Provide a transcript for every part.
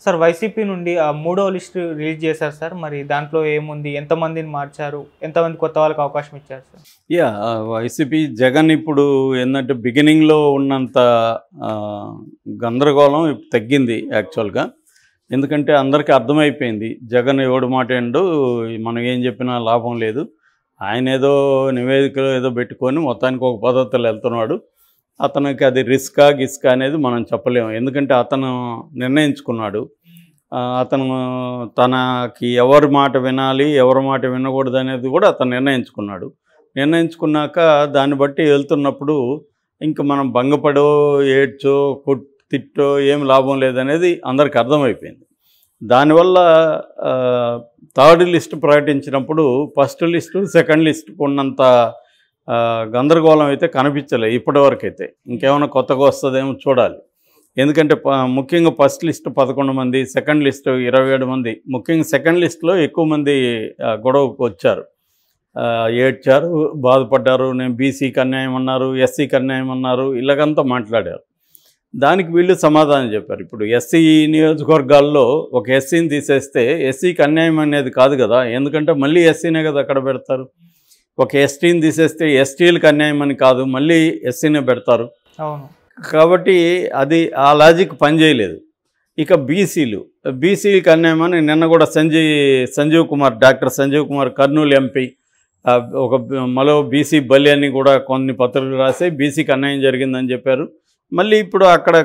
Sir YCP నుండి ఆ మూడో లిస్ట్ రిలీజ్ చేశారు సార్. మరి దాంట్లో ఏముంది? ఎంతమందిని మార్చారు? ఎంతమంది కొత్త వాళ్ళకి అవకాశం ఇచ్చారు సార్? వైసీపీ జగన్ ఇప్పుడు ఏంటంటే బిగినింగ్లో ఉన్నంత గందరగోళం ఇప్పుడు తగ్గింది యాక్చువల్గా. ఎందుకంటే అందరికీ అర్థమైపోయింది జగన్ ఎవడు మాట ఏండు, మనం ఏం చెప్పినా లాభం లేదు, ఆయన ఏదో నివేదికలు ఏదో పెట్టుకొని మొత్తానికి ఒక పద్ధతిలో వెళ్తున్నాడు. అతనికి అది రిస్కా గిస్కా అనేది మనం చెప్పలేము. ఎందుకంటే అతను నిర్ణయించుకున్నాడు. అతను తనకి ఎవరి మాట వినాలి, ఎవరి మాట వినకూడదు అనేది కూడా అతను నిర్ణయించుకున్నాడు. నిర్ణయించుకున్నాక దాన్ని బట్టి వెళ్తున్నప్పుడు ఇంక మనం భంగపడో ఏడ్చో తిట్టో ఏం లాభం లేదనేది అందరికి అర్థమైపోయింది. దానివల్ల థర్డ్ లిస్ట్ ప్రకటించినప్పుడు ఫస్ట్ లిస్టు సెకండ్ లిస్టుకు ఉన్నంత గందరగోళం అయితే కనిపించలేదు ఇప్పటివరకు అయితే. ఇంకేమైనా కొత్తగా వస్తుందేమో చూడాలి. ఎందుకంటే ముఖ్యంగా ఫస్ట్ లిస్ట్ 11 మంది, సెకండ్ లిస్టు 27 మంది. ముఖ్యంగా సెకండ్ లిస్టులో ఎక్కువ మంది గొడవకు వచ్చారు, ఏడ్చారు, బాధపడ్డారు. నేను బీసీకి అన్యాయం అన్నారు, ఎస్సీకి అన్యాయం అన్నారు, ఇలాగంతా మాట్లాడారు. దానికి వీళ్ళు సమాధానం చెప్పారు. ఇప్పుడు ఎస్సీ నియోజకవర్గాల్లో ఒక ఎస్సీని తీసేస్తే ఎస్సీకి అన్యాయం అనేది కాదు కదా, ఎందుకంటే మళ్ళీ ఎస్సీనే కదా అక్కడ పెడతారు. ఒక ఎస్టీని తీసేస్తే ఎస్టీలకు అన్యాయం అని కాదు, మళ్ళీ ఎస్సీనే పెడతారు. అవును. కాబట్టి అది ఆ లాజిక్ పనిచేయలేదు. ఇక బీసీలకు అన్యాయం అని నిన్న కూడా డాక్టర్ సంజీవ్ కుమార్ కర్నూలు ఎంపీ ఒక మరో బీసీ బలి అని కూడా కొన్ని పత్రికలు రాసి బీసీకి అన్యాయం జరిగిందని చెప్పారు. మళ్ళీ ఇప్పుడు అక్కడ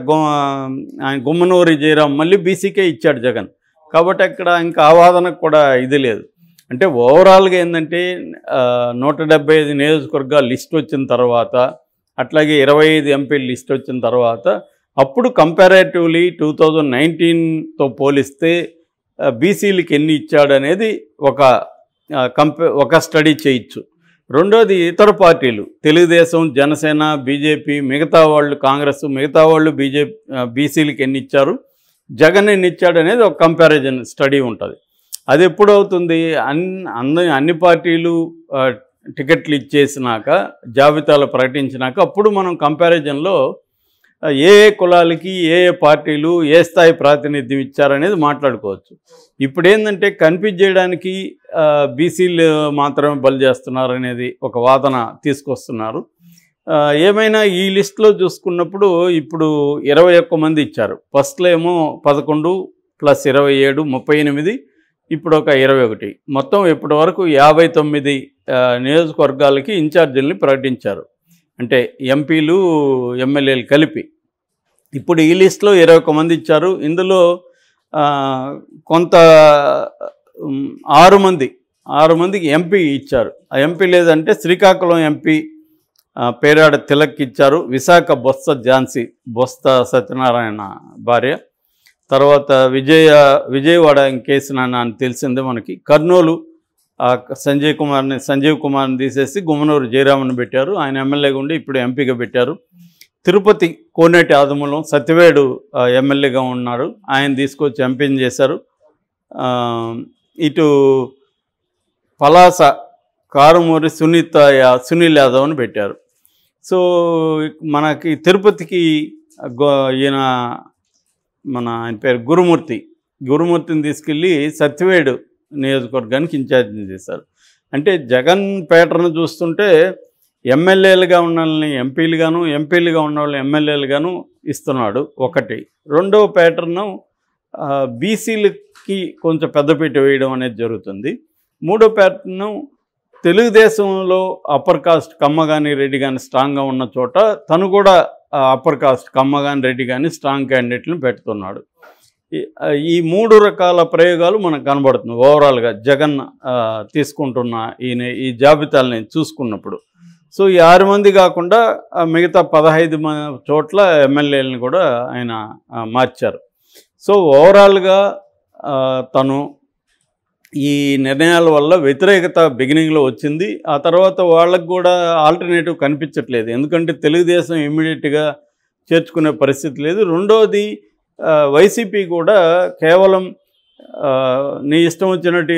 గుమ్మనూరి జయరాం మళ్ళీ బీసీకే ఇచ్చాడు జగన్. కాబట్టి అక్కడ ఇంకా ఆవాదనకు కూడా ఇది లేదు. అంటే ఓవరాల్గా ఏంటంటే 175 నియోజకవర్గాల లిస్ట్ వచ్చిన తర్వాత, అట్లాగే 25 ఎంపీల లిస్ట్ వచ్చిన తర్వాత, అప్పుడు కంపారేటివ్లీ 2019తో పోలిస్తే బీసీలకి ఎన్ని ఇచ్చాడు అనేది ఒక స్టడీ చేయొచ్చు. రెండోది ఇతర పార్టీలు తెలుగుదేశం, జనసేన, బీజేపీ, మిగతా వాళ్ళు కాంగ్రెస్, మిగతా వాళ్ళు బీసీలకి ఎన్ని ఇచ్చారు, జగన్ ఎన్ని ఇచ్చాడు అనేది ఒక కంపారిజన్ స్టడీ ఉంటుంది. అది ఎప్పుడవుతుంది? అన్ని పార్టీలు టికెట్లు ఇచ్చేసినాక, జాబితాలు ప్రకటించినాక అప్పుడు మనం కంపారిజన్లో ఏ కులాలకి ఏ పార్టీలు ఏ స్థాయి ప్రాతినిధ్యం ఇచ్చారనేది మాట్లాడుకోవచ్చు. ఇప్పుడు ఏంటంటే కన్ఫ్యూజ్ చేయడానికి బీసీలు మాత్రమే బలి చేస్తున్నారు అనేది ఒక వాదన తీసుకొస్తున్నారు. ఏమైనా ఈ లిస్టులో చూసుకున్నప్పుడు ఇప్పుడు 21 మంది ఇచ్చారు. ఫస్ట్లో ఏమో 11 + 27 38, ఇప్పుడు ఒక 21, మొత్తం ఇప్పటి వరకు 59 నియోజకవర్గాలకి ఇన్ఛార్జీలని ప్రకటించారు. అంటే ఎంపీలు, ఎమ్మెల్యేలు కలిపి. ఇప్పుడు ఈ లిస్టులో 21 మంది ఇచ్చారు. ఇందులో కొంత 6 మందికి ఎంపీ ఇచ్చారు. ఆ ఎంపీ లేదంటే శ్రీకాకుళం ఎంపీ పేరాడ తిలక్ ఇచ్చారు. విశాఖ బొత్స సత్యనారాయణ భార్య. తర్వాత విజయవాడ కేసునాన్న అని తెలిసిందే మనకి. కర్నూలు సంజీవ్ కుమార్ని తీసేసి గుమ్మనూరు జయరామన్ పెట్టారు. ఆయన ఎమ్మెల్యేగా ఉండి ఇప్పుడు ఎంపీగా పెట్టారు. తిరుపతి కోనేటి ఆదిమూలం సత్యవేడు ఎమ్మెల్యేగా ఉన్నాడు, ఆయన తీసుకొచ్చి ఎంపీని చేశారు. ఇటు పలాస కారుమూరి సునీల్ యాదవ్ అని పెట్టారు. సో మనకి తిరుపతికి ఆయన పేరు గురుమూర్తిని తీసుకెళ్ళి సత్యవేడు నియోజకవర్గానికి ఇన్ఛార్జిని చేశారు. అంటే జగన్ ప్యాటర్న్ చూస్తుంటే ఎమ్మెల్యేలుగా ఉన్న వాళ్ళని ఎంపీలుగాను, ఎంపీలుగా ఉన్న వాళ్ళని ఎమ్మెల్యేలుగాను ఇస్తున్నాడు ఒకటి. రెండవ ప్యాటర్ను బీసీలకి కొంచెం పెద్దపీట వేయడం అనేది జరుగుతుంది. మూడో ప్యాటర్ను తెలుగుదేశంలో అప్పర్ కాస్ట్ కమ్మ కానీ రెడ్డి కానీ స్ట్రాంగ్గా ఉన్న చోట తను కూడా అప్పర్ కాస్ట్ కమ్మ కానీ రెడ్డి కానీ స్ట్రాంగ్ క్యాండిడేట్లను పెడుతున్నాడు. ఈ 3 రకాల ప్రయోగాలు మనకు కనబడుతుంది ఓవరాల్గా జగన్ తీసుకుంటున్న ఈ జాబితాలని చూసుకున్నప్పుడు. సో ఈ 6 మంది కాకుండా మిగతా 15 చోట్ల ఎమ్మెల్యేలను కూడా ఆయన మార్చారు. సో ఓవరాల్గా తను ఈ నిర్ణయాల వల్ల వ్యతిరేకత బిగినింగ్లో వచ్చింది. ఆ తర్వాత వాళ్ళకు కూడా ఆల్టర్నేటివ్ కనిపించట్లేదు. ఎందుకంటే తెలుగుదేశం ఇమ్మీడియట్గా చేర్చుకునే పరిస్థితి లేదు. రెండోది వైసీపీ కూడా కేవలం నీ ఇష్టం వచ్చినట్టు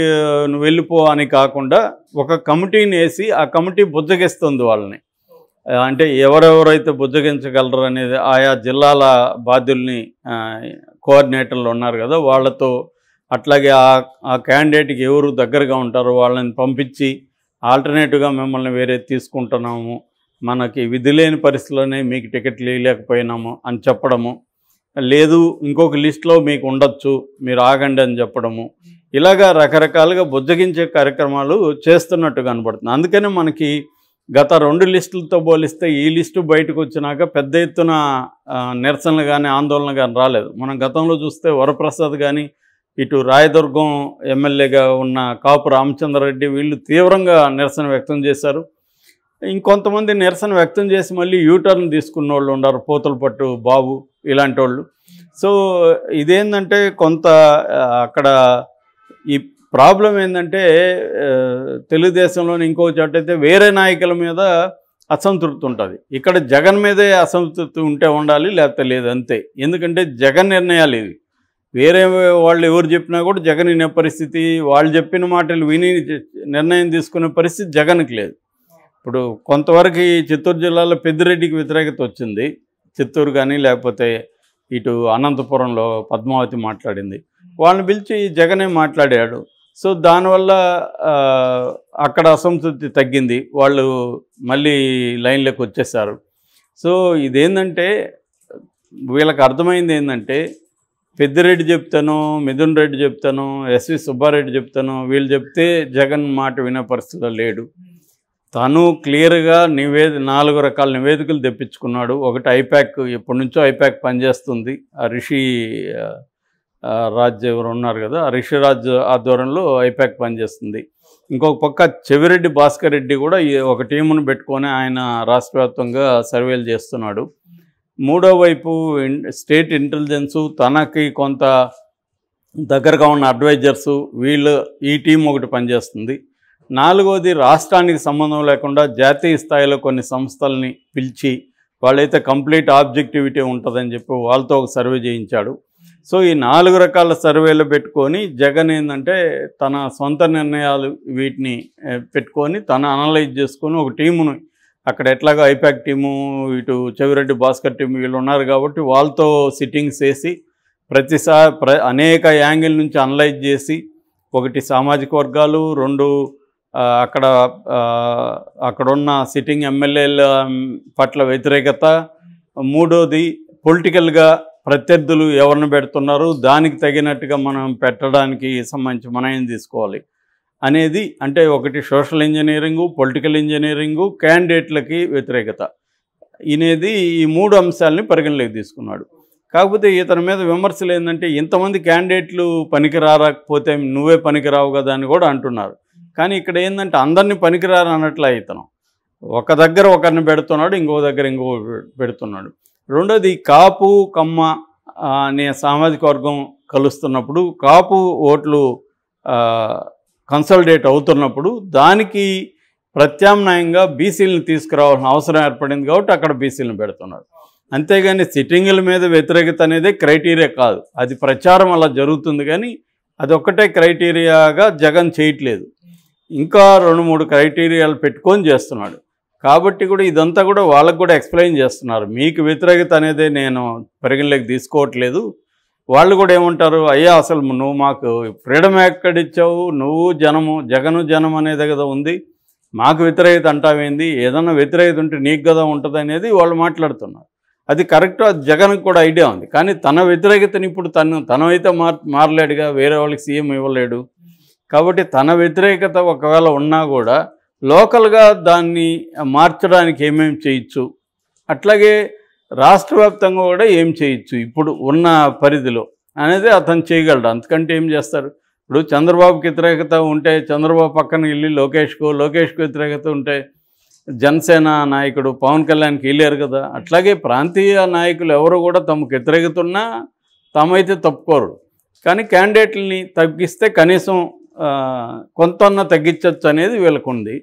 నువ్వు వెళ్ళిపో అని కాకుండా ఒక కమిటీని వేసి ఆ కమిటీ బుజ్జగిస్తుంది వాళ్ళని. అంటే ఎవరెవరైతే బుజ్జగించగలరు అనేది ఆయా జిల్లాల బాధ్యుల్ని కోఆర్డినేటర్లు ఉన్నారు కదా, వాళ్ళతో అట్లాగే ఆ క్యాండిడేట్కి ఎవరు దగ్గరగా ఉంటారో వాళ్ళని పంపించి ఆల్టర్నేటివ్గా మిమ్మల్ని వేరే తీసుకుంటున్నాము, మనకి విధి లేని పరిస్థితుల్లోనే మీకు టికెట్లు ఇవ్వలేకపోయినాము అని చెప్పడము, లేదు ఇంకొక లిస్టులో మీకు ఉండొచ్చు మీరు ఆగండి అని చెప్పడము, ఇలాగా రకరకాలుగా బుజ్జగించే కార్యక్రమాలు చేస్తున్నట్టు కనబడుతుంది. అందుకనే మనకి గత 2 లిస్టులతో పోలిస్తే ఈ లిస్టు బయటకు వచ్చినాక పెద్ద ఎత్తున నిరసనలు కానీ ఆందోళన కానీ రాలేదు. మనం గతంలో చూస్తే వరప్రసాద్ కానీ ఇటు రాయదుర్గం ఎమ్మెల్యేగా ఉన్న కాపు రామచంద్రారెడ్డి వీళ్ళు తీవ్రంగా నిరసన వ్యక్తం చేశారు. ఇంకొంతమంది నిరసన వ్యక్తం చేసి మళ్ళీ యూటర్న్ తీసుకున్న వాళ్ళు ఉన్నారు, పోతలపట్టు బాబు ఇలాంటి వాళ్ళు. సో ఇదేంటంటే కొంత అక్కడ ఈ ప్రాబ్లం ఏంటంటే తెలుగుదేశంలోని ఇంకో చోట అయితే వేరే నాయకుల మీద అసంతృప్తి ఉంటుంది, ఇక్కడ జగన్ మీదే అసంతృప్తి ఉంటే ఉండాలి లేకపోతే లేదు అంతే. ఎందుకంటే జగన్ నిర్ణయాలు ఇవి, వేరే వాళ్ళు ఎవరు చెప్పినా కూడా జగన్ వినే పరిస్థితి, వాళ్ళు చెప్పిన మాటలు విని నిర్ణయం తీసుకునే పరిస్థితి జగన్కి లేదు. ఇప్పుడు కొంతవరకు ఈ చిత్తూరు జిల్లాలో పెద్దిరెడ్డికి వ్యతిరేకత వచ్చింది, చిత్తూరు కానీ లేకపోతే ఇటు అనంతపురంలో పద్మావతి మాట్లాడింది, వాళ్ళని పిలిచి జగనే మాట్లాడాడు. సో దానివల్ల అక్కడ అసంతృప్తి తగ్గింది, వాళ్ళు మళ్ళీ లైన్లోకి వచ్చేసారు. సో ఇదేంటంటే వీళ్ళకి అర్థమైంది ఏంటంటే పెద్దిరెడ్డి చెప్తాను, మిథున్ రెడ్డి చెప్తాను, ఎస్వి సుబ్బారెడ్డి చెప్తాను, వీళ్ళు చెప్తే జగన్ మాట వినే పరిస్థితిలో లేడు. తను క్లియర్గా 4 రకాల నివేదికలు తెప్పించుకున్నాడు. ఒకటి ఐపాక్, ఎప్పటి నుంచో ఐపాక్ పనిచేస్తుంది, ఆ రిషి రాజ్ ఎవరు ఉన్నారు కదా, ఆ రిషి రాజ్ ఆధ్వర్యంలో ఐపాక్ పనిచేస్తుంది. ఇంకొక పక్క చెవిరెడ్డి భాస్కర్ రెడ్డి కూడా ఒక టీమును పెట్టుకొని ఆయన రాష్ట్ర వ్యాప్తంగా సర్వేలు చేస్తున్నాడు. మూడో వైపు స్టేట్ ఇంటెలిజెన్సు, తనకి కొంత దగ్గరగా ఉన్న అడ్వైజర్సు, ఈ టీం ఒకటి పనిచేస్తుంది. 4వది రాష్ట్రానికి సంబంధం లేకుండా జాతీయ స్థాయిలో కొన్ని సంస్థల్ని పిలిచి వాళ్ళైతే కంప్లీట్ ఆబ్జెక్టివిటీ ఉంటుందని చెప్పి వాళ్ళతో ఒక సర్వే చేయించాడు. సో ఈ 4 రకాల సర్వేలు పెట్టుకొని జగన్ ఏంటంటే తన సొంత నిర్ణయాలు వీటిని పెట్టుకొని తను అనలైజ్ చేసుకొని ఒక టీమును అక్కడ ఎట్లాగో ఐపాక్ టీము, ఇటు చెవిరెడ్డి భాస్కర్ టీము వీళ్ళు ఉన్నారు కాబట్టి వాళ్ళతో సిట్టింగ్స్ వేసి ప్రతిసారి అనేక యాంగిల్ నుంచి అనలైజ్ చేసి, ఒకటి సామాజిక వర్గాలు, 2 అక్కడున్న సిట్టింగ్ ఎమ్మెల్యేల పట్ల వ్యతిరేకత, 3వది పొలిటికల్గా ప్రత్యర్థులు ఎవరిని పెడుతున్నారు, దానికి తగినట్టుగా మనం పెట్టడానికి సంబంధించి మనం ఏం తీసుకోవాలి అనేది. అంటే ఒకటి సోషల్ ఇంజనీరింగు, పొలిటికల్ ఇంజనీరింగు, క్యాండిడేట్లకి వ్యతిరేకత అనేది ఈ 3 అంశాలని పరిగణలోకి తీసుకున్నాడు. కాకపోతే ఇతని మీద విమర్శలు ఏంటంటే ఇంతమంది క్యాండిడేట్లు పనికిరాకపోతే నువ్వే పనికిరావు కదా అని కూడా అంటున్నారు. కానీ ఇక్కడ ఏంటంటే అందరినీ పనికిరారు అన్నట్లే ఇతను ఒక దగ్గర ఒకరిని పెడుతున్నాడు, ఇంకో దగ్గర ఇంకో పెడుతున్నాడు. రెండోది కాపు కమ్మ అనే సామాజిక వర్గం కలుస్తున్నప్పుడు, కాపు ఓట్లు కన్సల్టేట్ అవుతున్నప్పుడు దానికి ప్రత్యామ్నాయంగా బీసీలను తీసుకురావాల్సిన అవసరం ఏర్పడింది కాబట్టి అక్కడ బీసీలను పెడుతున్నారు. అంతేగాని సిట్టింగుల మీద వ్యతిరేకత అనేది క్రైటీరియా కాదు, అది ప్రచారం అలా జరుగుతుంది. కానీ అదొక్కటే క్రైటీరియాగా జగన్ చేయట్లేదు, ఇంకా 2-3 క్రైటీరియాలు పెట్టుకొని చేస్తున్నాడు. కాబట్టి కూడా ఇదంతా కూడా వాళ్ళకు కూడా ఎక్స్ప్లెయిన్ చేస్తున్నారు, మీకు వ్యతిరేకత అనేది నేను పరిగణలోకి తీసుకోవట్లేదు. వాళ్ళు కూడా ఏమంటారు, అయ్యా అసలు నువ్వు మాకు ఫ్రీడమ్ ఎక్కడిచ్చావు, నువ్వు జగను జనం అనేది కదా ఉంది, మాకు వ్యతిరేకత అంటావేంది, ఏదన్నా వ్యతిరేకత ఉంటే నీకు కదా ఉంటుంది అనేది వాళ్ళు మాట్లాడుతున్నారు. అది కరెక్ట్, అది జగన్కి కూడా ఐడియా ఉంది. కానీ తన వ్యతిరేకతని ఇప్పుడు తనైతే మారలేడుగా, వేరే వాళ్ళకి సీఎం ఇవ్వలేడు. కాబట్టి తన వ్యతిరేకత ఒకవేళ ఉన్నా కూడా లోకల్గా దాన్ని మార్చడానికి ఏమేమి చేయొచ్చు, అట్లాగే రాష్ట్ర వ్యాప్తంగా కూడా ఏం చేయొచ్చు ఇప్పుడు ఉన్న పరిధిలో అనేది అతను చేయగలడు. అంతకంటే ఏం చేస్తారు? ఇప్పుడు చంద్రబాబుకి వ్యతిరేకత ఉంటే చంద్రబాబు పక్కన వెళ్ళి లోకేష్కు వ్యతిరేకత ఉంటే జనసేన నాయకుడు పవన్ కళ్యాణ్కి వెళ్ళారు కదా. అట్లాగే ప్రాంతీయ నాయకులు ఎవరు కూడా తమకు వ్యతిరేకత ఉన్నా తామైతే తప్పుకోరు. కానీ క్యాండిడేట్లని తగ్గిస్తే కనీసం కొంత తగ్గించవచ్చు అనేది వీళ్ళకు ఉంది.